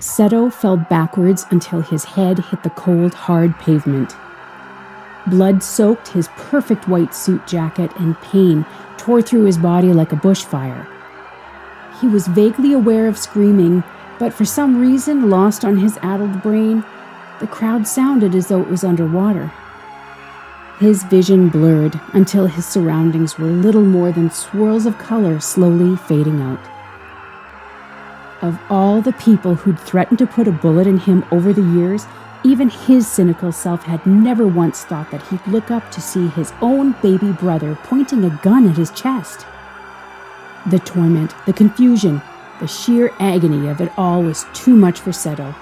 Seto fell backwards until his head hit the cold, hard pavement. Blood soaked his perfect white suit jacket and pain tore through his body like a bushfire. He was vaguely aware of screaming, but for some reason, lost on his addled brain, the crowd sounded as though it was underwater. His vision blurred until his surroundings were little more than swirls of color slowly fading out. Of all the people who'd threatened to put a bullet in him over the years, even his cynical self had never once thought that he'd look up to see his own baby brother pointing a gun at his chest. The torment, the confusion, the sheer agony of it all was too much for Seto,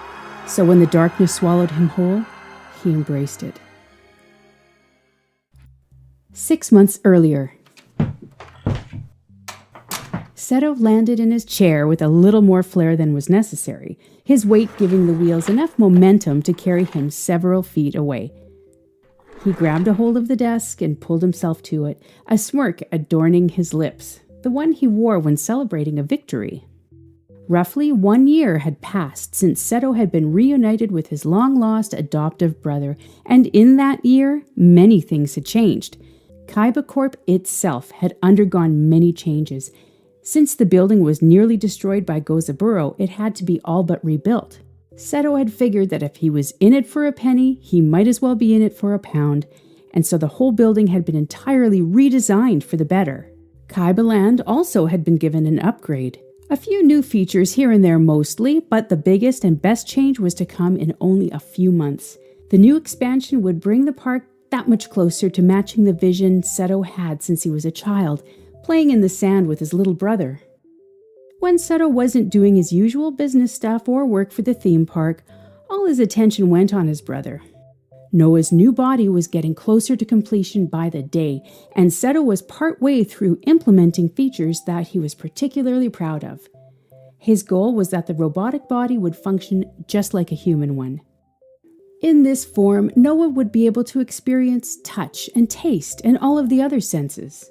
so when the darkness swallowed him whole, he embraced it. 6 months earlier, Seto landed in his chair with a little more flair than was necessary, his weight giving the wheels enough momentum to carry him several feet away. He grabbed a hold of the desk and pulled himself to it, a smirk adorning his lips, the one he wore when celebrating a victory. Roughly 1 year had passed since Seto had been reunited with his long-lost adoptive brother, and in that year, many things had changed. Kaiba Corp itself had undergone many changes. Since the building was nearly destroyed by Gozaburo, it had to be all but rebuilt. Seto had figured that if he was in it for a penny, he might as well be in it for a pound, and so the whole building had been entirely redesigned for the better. Kaiba Land also had been given an upgrade. A few new features here and there mostly, but the biggest and best change was to come in only a few months. The new expansion would bring the park that much closer to matching the vision Seto had since he was a child, playing in the sand with his little brother. When Seto wasn't doing his usual business stuff or work for the theme park, all his attention went on his brother. Noah's new body was getting closer to completion by the day, and Seto was partway through implementing features that he was particularly proud of. His goal was that the robotic body would function just like a human one. In this form, Noah would be able to experience touch and taste and all of the other senses.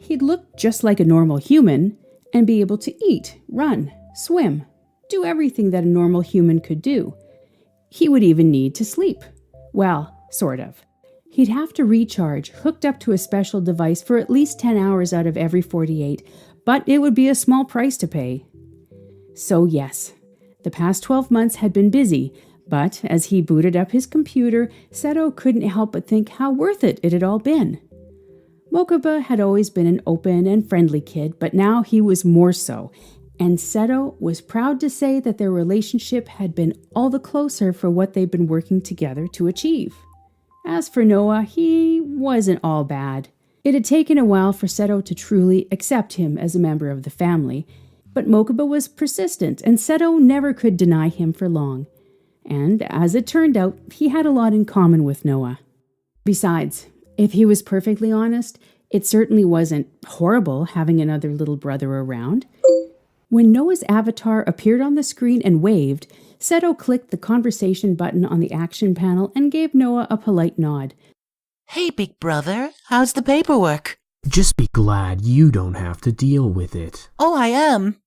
He'd look just like a normal human and be able to eat, run, swim, do everything that a normal human could do. He would even need to sleep. Well, sort of. He'd have to recharge, hooked up to a special device for at least 10 hours out of every 48, but it would be a small price to pay. So yes, the past 12 months had been busy, but as he booted up his computer, Seto couldn't help but think how worth it had all been. Mokuba had always been an open and friendly kid, but now he was more so, and Seto was proud to say that their relationship had been all the closer for what they'd been working together to achieve. As for Noah, he wasn't all bad. It had taken a while for Seto to truly accept him as a member of the family, but Mokuba was persistent, and Seto never could deny him for long. And as it turned out, he had a lot in common with Noah. Besides, if he was perfectly honest, it certainly wasn't horrible having another little brother around. When Noah's avatar appeared on the screen and waved, Seto clicked the conversation button on the action panel and gave Noah a polite nod. Hey, big brother, how's the paperwork? Just be glad you don't have to deal with it. Oh, I am.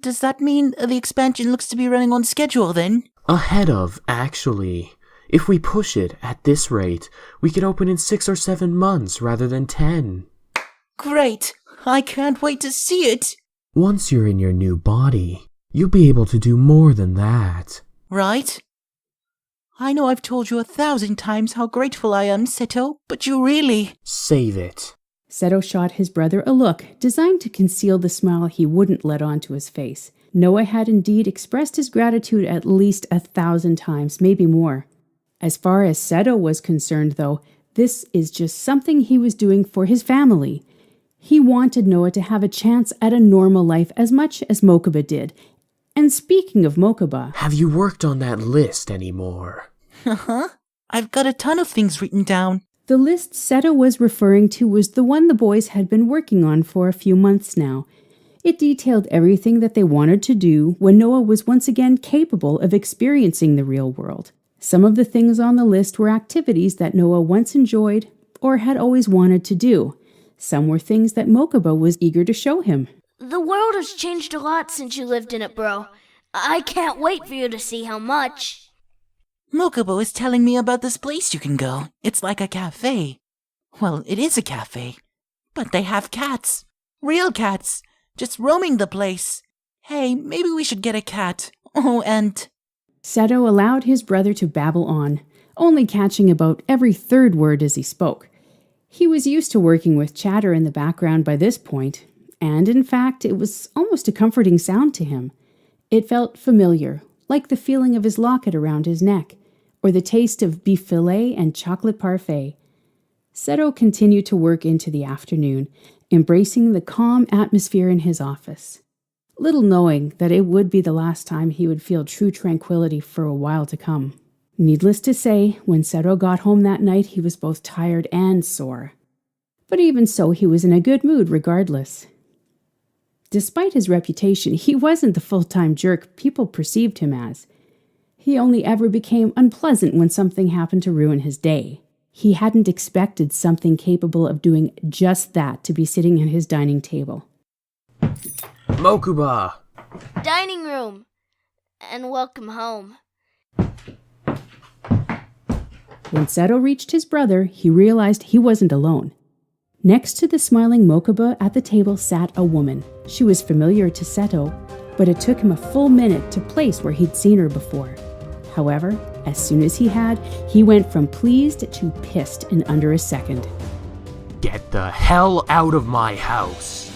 Does that mean the expansion looks to be running on schedule then? Ahead of, actually. If we push it at this rate, we could open in 6 or 7 months rather than 10. Great! I can't wait to see it! Once you're in your new body, you'll be able to do more than that. Right? I know I've told you 1,000 times how grateful I am, Seto, but you really... Save it. Seto shot his brother a look designed to conceal the smile he wouldn't let onto his face. Noah had indeed expressed his gratitude at least 1,000 times, maybe more. As far as Seto was concerned, though, this is just something he was doing for his family. He wanted Noah to have a chance at a normal life as much as Mokuba did. And speaking of Mokuba... Have you worked on that list anymore? Uh-huh. I've got a ton of things written down. The list Seto was referring to was the one the boys had been working on for a few months now. It detailed everything that they wanted to do when Noah was once again capable of experiencing the real world. Some of the things on the list were activities that Noah once enjoyed or had always wanted to do. Some were things that Mokuba was eager to show him. The world has changed a lot since you lived in it, bro. I can't wait for you to see how much. Mokubo is telling me about this place you can go. It's like a cafe. Well, it is a cafe. But they have cats. Real cats. Just roaming the place. Hey, maybe we should get a cat. Oh, and... Seto allowed his brother to babble on, only catching about every third word as he spoke. He was used to working with chatter in the background by this point, and in fact, it was almost a comforting sound to him. It felt familiar, like the feeling of his locket around his neck, or the taste of beef fillet and chocolate parfait. Seto continued to work into the afternoon, embracing the calm atmosphere in his office, little knowing that it would be the last time he would feel true tranquility for a while to come. Needless to say, when Seto got home that night, he was both tired and sore. But even so, he was in a good mood regardless. Despite his reputation, he wasn't the full-time jerk people perceived him as. He only ever became unpleasant when something happened to ruin his day. He hadn't expected something capable of doing just that to be sitting at his dining table. Mokuba! Dining room. And welcome home. When Seto reached his brother, he realized he wasn't alone. Next to the smiling Mokuba at the table sat a woman. She was familiar to Seto, but it took him a full minute to place where he'd seen her before. However, as soon as he had, he went from pleased to pissed in under a second. Get the hell out of my house!